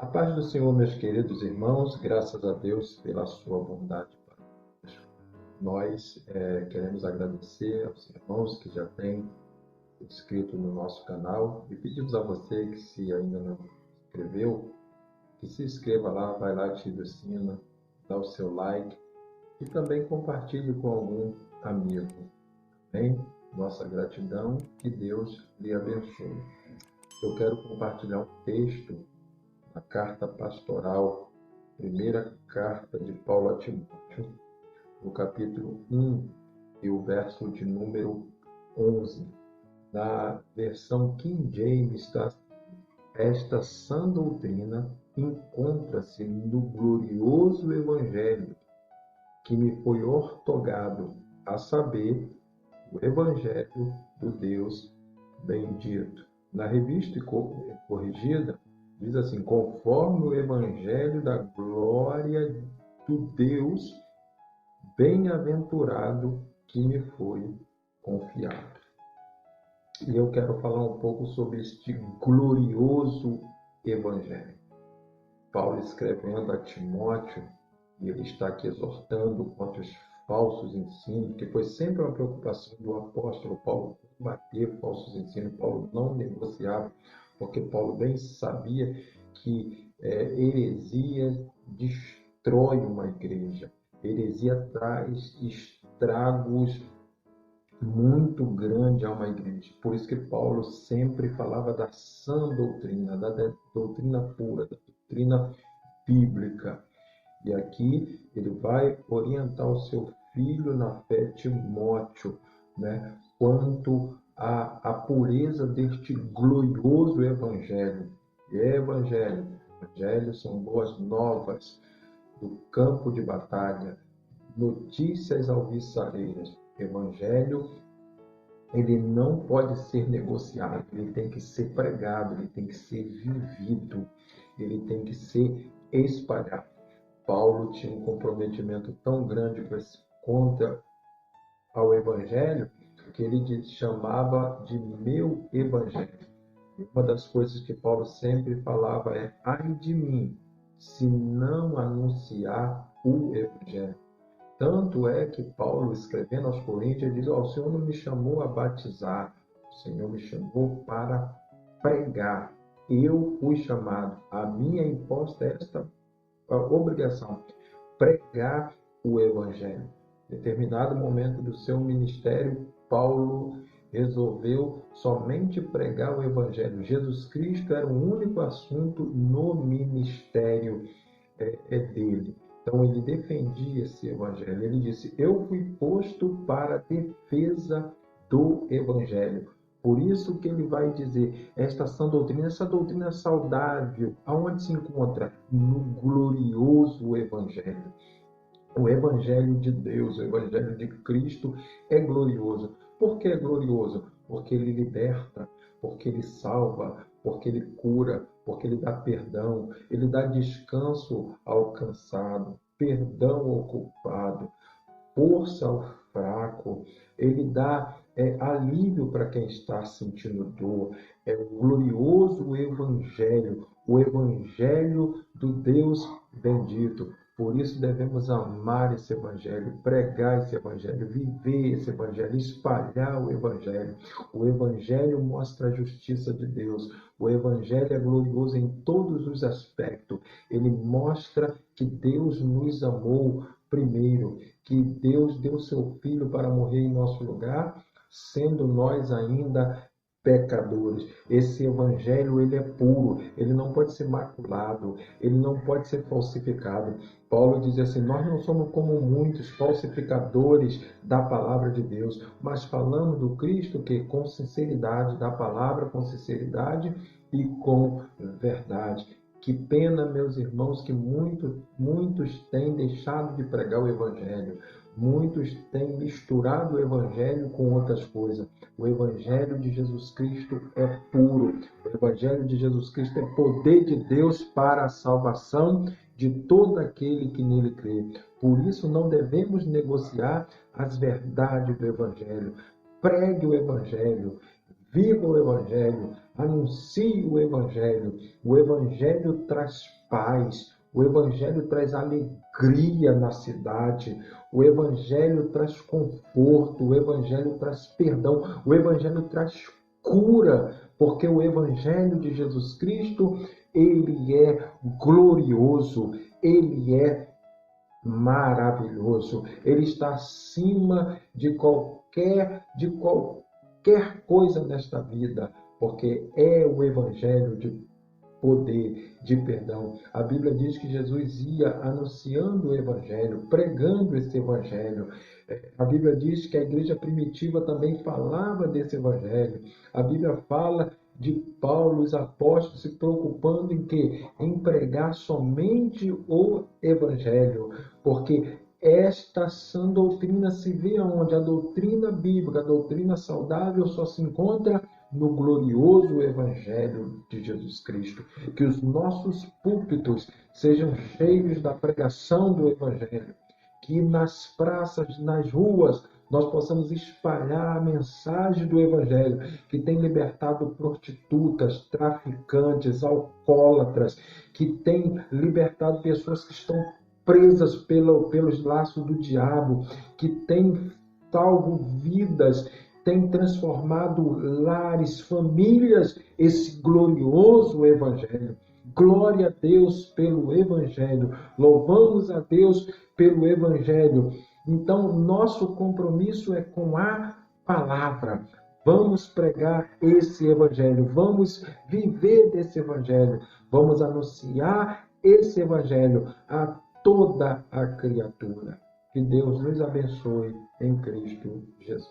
A paz do Senhor, meus queridos irmãos, graças a Deus pela sua bondade. Nós queremos agradecer aos irmãos que já têm se inscrito no nosso canal e pedimos a você que, se ainda não se inscreveu, que se inscreva lá, vai lá, ative o sino, dá o seu like e também compartilhe com algum amigo. Amém? Nossa gratidão, que Deus lhe abençoe. Eu quero compartilhar um texto na carta pastoral, primeira carta de Paulo a Timóteo, no capítulo 1 e o verso de número 11. Na versão King James está assim: esta sã doutrina encontra-se no glorioso evangelho que me foi ortogado, a saber, o evangelho do Deus bendito. Na revista corrigida, diz assim: conforme o evangelho da glória do Deus bem-aventurado que me foi confiado. E eu quero falar um pouco sobre este glorioso evangelho. Paulo escrevendo a Timóteo, e ele está aqui exortando contra os falsos ensinos, que foi sempre uma preocupação do apóstolo Paulo, combater falsos ensinos. Paulo não negociava, porque Paulo bem sabia que heresia destrói uma igreja. Heresia traz estragos muito grande a uma igreja. Por isso que Paulo sempre falava da sã doutrina, da doutrina pura, da doutrina bíblica. E aqui ele vai orientar o seu filho na fé, Timóteo, quanto à pureza deste glorioso evangelho. E evangelho são boas novas do campo de batalha, notícias alvissareiras. Evangelho, ele não pode ser negociado, ele tem que ser pregado, ele tem que ser vivido, ele tem que ser espalhado. Paulo tinha um comprometimento tão grande contra ao evangelho que ele chamava de meu evangelho. E uma das coisas que Paulo sempre falava é: ai de mim, se não anunciar o evangelho. Tanto é que Paulo, escrevendo aos Coríntios, diz: o Senhor não me chamou a batizar, o Senhor me chamou para pregar. Eu fui chamado, a minha imposta é esta a obrigação, pregar o evangelho. Em determinado momento do seu ministério, Paulo resolveu somente pregar o evangelho. Jesus Cristo era o único assunto no ministério dele. Então ele defendia esse evangelho. Ele disse: eu fui posto para a defesa do evangelho. Por isso que ele vai dizer, essa doutrina saudável, aonde se encontra? No glorioso evangelho. O evangelho de Deus, o evangelho de Cristo é glorioso. Por que é glorioso? Porque ele liberta, porque ele salva, porque ele cura, porque ele dá perdão, ele dá descanso ao cansado, perdão ao culpado, força ao fraco, ele dá alívio para quem está sentindo dor. É o glorioso evangelho, o evangelho do Deus bendito. Por isso devemos amar esse evangelho, pregar esse evangelho, viver esse evangelho, espalhar o evangelho. O evangelho mostra a justiça de Deus. O evangelho é glorioso em todos os aspectos. Ele mostra que Deus nos amou primeiro, que Deus deu seu Filho para morrer em nosso lugar, sendo nós ainda pecadores. Esse evangelho, ele é puro, ele não pode ser maculado, ele não pode ser falsificado. Paulo diz assim: nós não somos como muitos falsificadores da palavra de Deus, mas falamos do Cristo que com sinceridade, da palavra com sinceridade e com verdade. Que pena, meus irmãos, que muitos têm deixado de pregar o evangelho. Muitos têm misturado o evangelho com outras coisas. O evangelho de Jesus Cristo é puro. O evangelho de Jesus Cristo é poder de Deus para a salvação de todo aquele que nele crê. Por isso não devemos negociar as verdades do evangelho. Pregue o evangelho. viva o Evangelho, anuncie o Evangelho. O Evangelho traz paz, o Evangelho traz alegria na cidade, o Evangelho traz conforto, o Evangelho traz perdão, o Evangelho traz cura, porque o Evangelho de Jesus Cristo, ele é glorioso, ele é maravilhoso, ele está acima de qualquer coisa nesta vida, porque é o Evangelho de poder, de perdão. A Bíblia diz que Jesus ia anunciando o Evangelho, pregando esse Evangelho. A Bíblia diz que a igreja primitiva também falava desse Evangelho. A Bíblia fala de Paulo, os apóstolos, se preocupando em quê? Em pregar somente o Evangelho, porque esta sã doutrina se vê onde? A doutrina bíblica, a doutrina saudável só se encontra no glorioso Evangelho de Jesus Cristo. Que os nossos púlpitos sejam cheios da pregação do Evangelho. Que nas praças, nas ruas, nós possamos espalhar a mensagem do Evangelho, que tem libertado prostitutas, traficantes, alcoólatras, que tem libertado pessoas que estão presas pelos laços do diabo, que tem salvo vidas, tem transformado lares, famílias, esse glorioso Evangelho. Glória a Deus pelo Evangelho. Louvamos a Deus pelo Evangelho. Então, nosso compromisso é com a palavra. Vamos pregar esse Evangelho. Vamos viver desse Evangelho. Vamos anunciar esse Evangelho a toda a criatura. Que Deus nos abençoe em Cristo Jesus.